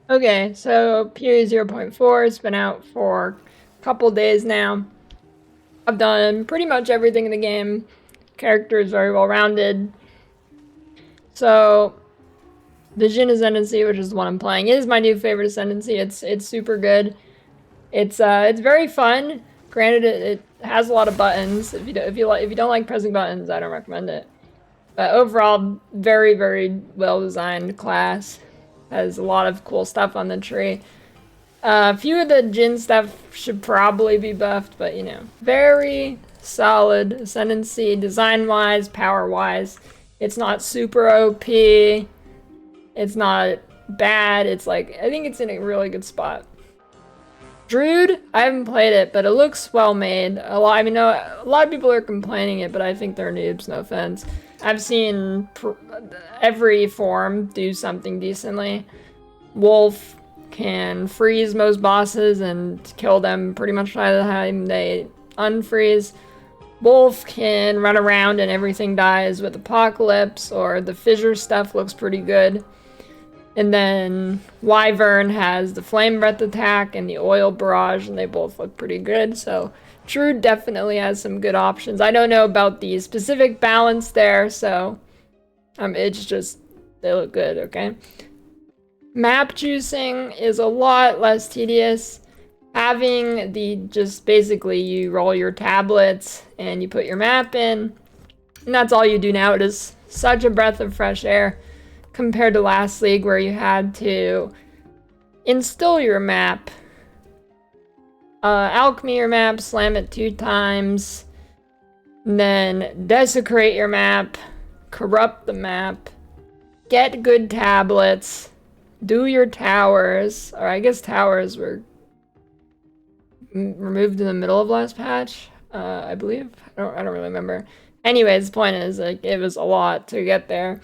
Okay, so PoE 0.4 has been out for a couple days now. I've done pretty much everything in the game. Character is very well rounded. So the Jin Ascendancy, which is the one I'm playing, is my new favorite Ascendancy. It's super good. It's very fun. Granted, it has a lot of buttons. If you don't like pressing buttons, I don't recommend it. But overall, very well designed class. Has a lot of cool stuff on the tree. A few of the Jin stuff should probably be buffed, but you know. Very solid Ascendancy, design-wise, power-wise. It's not super OP. It's not bad. It's like, I think it's in a really good spot. Druid, I haven't played it, but it looks well made. A lot of people are complaining it, but I think they're noobs, no offense. I've seen every form do something decently. Wolf can freeze most bosses and kill them pretty much by the time they unfreeze. Wolf can run around and everything dies with Apocalypse, or the fissure stuff looks pretty good. And then Wyvern has the Flame Breath attack and the Oil Barrage, and they both look pretty good. So True definitely has some good options. I don't know about the specific balance there, so it's just, they look good, okay? Map choosing is a lot less tedious. Having just basically you roll your tablets and you put your map in, and that's all you do now. It is such a breath of fresh air compared to last league where you had to instill your map, alchemy your map, slam it 2 times, and then desecrate your map, corrupt the map, get good tablets, do your towers, or I guess towers were removed in the middle of last patch, I believe. I don't really remember. Anyways, the point is, like, it was a lot to get there.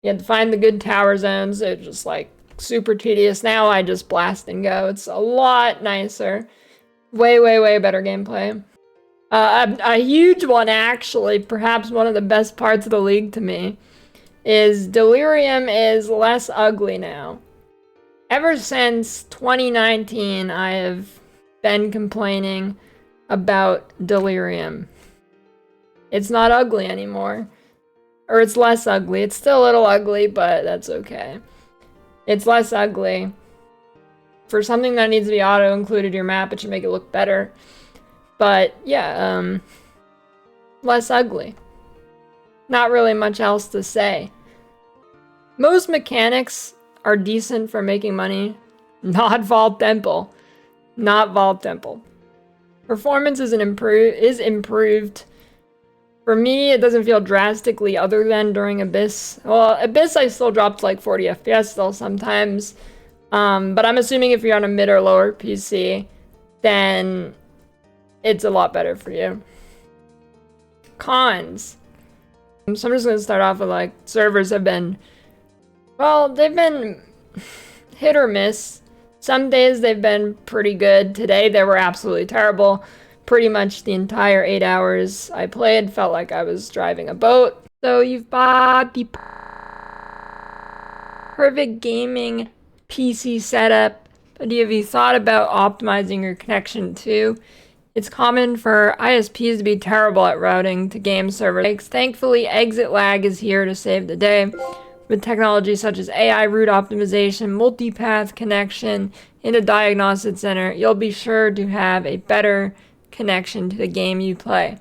You had to find the good tower zones. It was just like super tedious. Now I just blast and go. It's a lot nicer. Way better gameplay. A huge one, actually, perhaps one of the best parts of the league to me, is Delirium is less ugly now. Ever since 2019, I have been complaining about Delirium. It's not ugly anymore. Or it's less ugly. It's still a little ugly, but that's okay. It's less ugly. For something that needs to be auto-included your map, it should make it look better. But yeah, less ugly. Not really much else to say. Most mechanics are decent for making money. Not Vault Temple. Not Vault Temple. Performance is improved. For me, it doesn't feel drastically other than during Abyss. Well, Abyss I still dropped like 40 FPS still sometimes. But I'm assuming if you're on a mid or lower PC, then it's a lot better for you. Cons. So I'm just gonna start off with, like, servers have been, well, they've been hit or miss. Some days they've been pretty good. Today they were absolutely terrible. Pretty much the entire 8 hours I played felt like I was driving a boat. So you've bought the perfect gaming PC setup, but have you thought about optimizing your connection too? It's common for ISPs to be terrible at routing to game servers. Thankfully, EXITLAG is here to save the day. With technology such as AI route optimization, multipath connection, and a diagnostic center, you'll be sure to have a better connection to the game you play.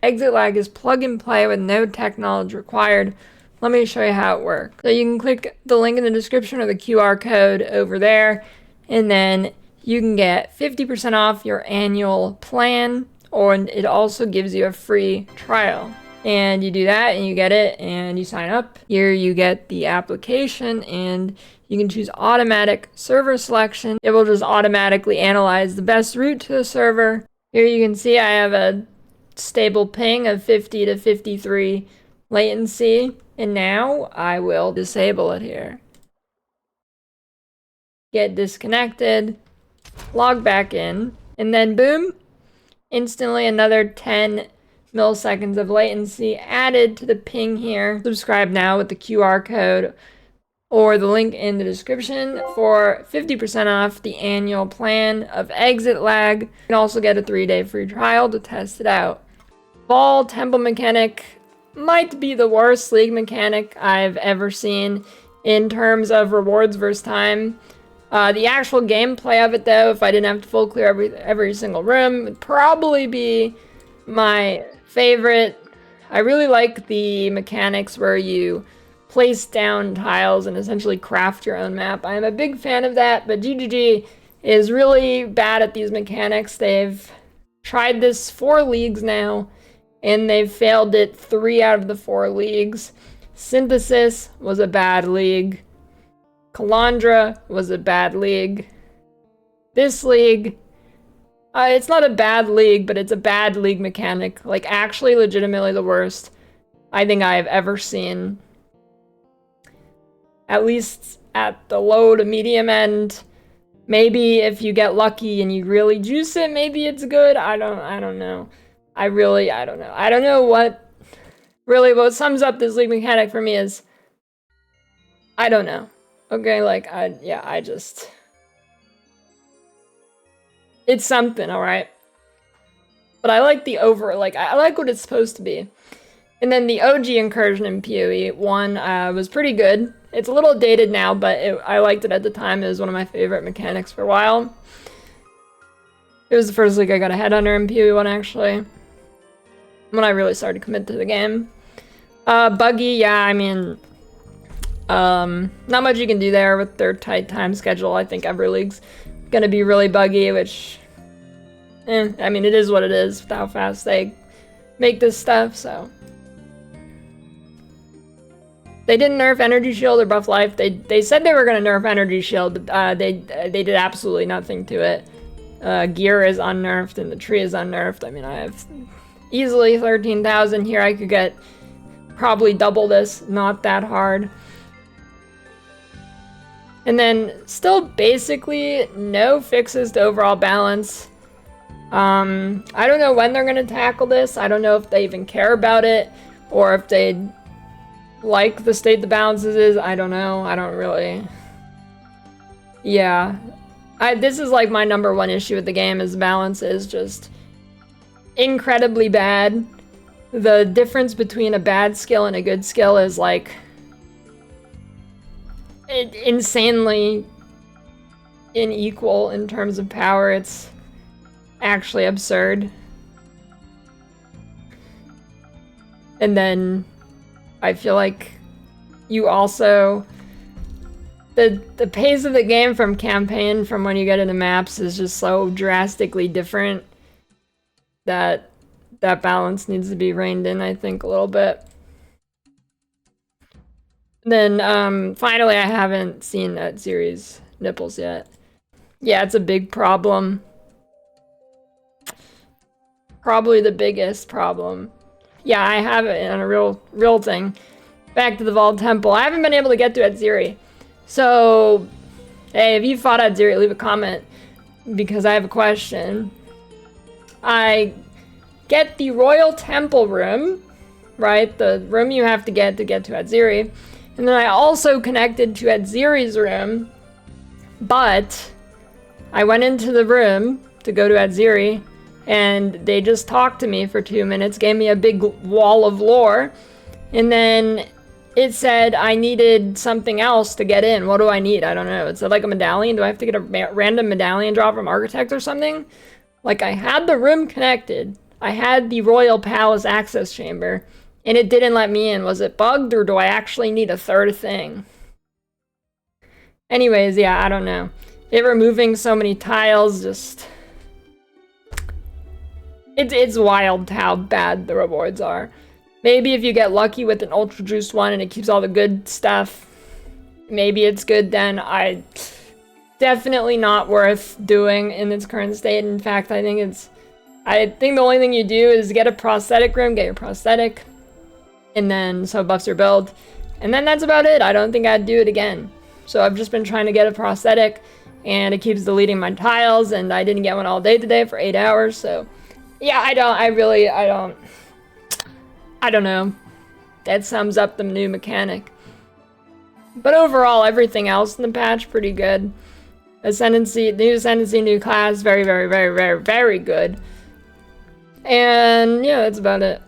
EXITLAG is plug and play with no tech knowledge required. Let me show you how it works. So you can click the link in the description or the QR code over there, and then you can get 50% off your annual plan, or it also gives you a free trial. And you do that and you get it and you sign up. Here you get the application and you can choose automatic server selection. It will just automatically analyze the best route to the server. Here you can see I have a stable ping of 50 to 53 latency, and now I will disable it here. Get disconnected, log back in, and then boom, instantly another 10 milliseconds of latency added to the ping here. Subscribe now with the QR code or the link in the description for 50% off the annual plan of EXITLAG. You can also get a 3-day free trial to test it out. Ball Temple mechanic might be the worst league mechanic I've ever seen in terms of rewards versus time. The actual gameplay of it, though, if I didn't have to full clear every single room, would probably be my favorite. I really like the mechanics where you place down tiles and essentially craft your own map. I am a big fan of that, but GGG is really bad at these mechanics. They've tried this 4 leagues now, and they've failed it 3 out of the 4 leagues. Synthesis was a bad league. Calandra was a bad league. This league, it's not a bad league, but it's a bad league mechanic. Like, actually legitimately the worst I think I have ever seen. At least at the low to medium end. Maybe if you get lucky and you really juice it, maybe it's good. I don't know. I don't know. I don't know what sums up this league mechanic for me is, I don't know. Okay, like, it's something, alright? But I like the I like what it's supposed to be. And then the OG incursion in PoE 1 was pretty good. It's a little dated now, but I liked it at the time. It was one of my favorite mechanics for a while. It was the first league I got a headhunter in PoE 1, actually. When I really started to commit to the game. Buggy, yeah, I mean, not much you can do there with their tight time schedule. I think every league's gonna be really buggy, which, I mean, it is what it is with how fast they make this stuff, so. They didn't nerf Energy Shield or buff life. They said they were gonna nerf Energy Shield, but they did absolutely nothing to it. Gear is unnerfed and the tree is unnerfed. I mean, I have easily 13,000 here. I could get probably double this, not that hard. And then still basically no fixes to overall balance. I don't know when they're gonna tackle this. I don't know if they even care about it or if they like the state the balances is. I don't know. I don't really. Yeah. This is like my #1 issue with the game is the balance is just incredibly bad. The difference between a bad skill and a good skill is like insanely unequal in terms of power. It's actually absurd. And then I feel like you also the pace of the game from campaign from when you get into maps is just so drastically different that that balance needs to be reined in, I think, a little bit. Then finally, I haven't seen that series nipples yet. Yeah, it's a big problem. Probably the biggest problem. Yeah, I have it on a real thing. Back to the Vault Temple. I haven't been able to get to Adziri. So, hey, if you fought Adziri, leave a comment. Because I have a question. I get the Royal Temple room, right? The room you have to get to Adziri. And then I also connected to Adziri's room. But I went into the room to go to Adziri. And they just talked to me for 2 minutes, gave me a big wall of lore, and then it said I needed something else to get in. What do I need? I don't know. It said like a medallion. Do I have to get a random medallion drop from Architect or something? Like, I had the room connected. I had the Royal Palace access chamber, and it didn't let me in. Was it bugged, or do I actually need a third thing? Anyways, yeah, I don't know. It removing so many tiles just... It's wild how bad the rewards are. Maybe if you get lucky with an ultra juiced one and it keeps all the good stuff, maybe it's good then. Definitely not worth doing in its current state. In fact, I think the only thing you do is get a prosthetic room, get your prosthetic, and then so it buffs your build. And then that's about it. I don't think I'd do it again. So I've just been trying to get a prosthetic, and it keeps deleting my tiles, and I didn't get one all day today for 8 hours, so... Yeah, I don't know. That sums up the new mechanic. But overall, everything else in the patch, pretty good. Ascendancy, new Ascendancy, new class, very, very, very, very, very good. And yeah, that's about it.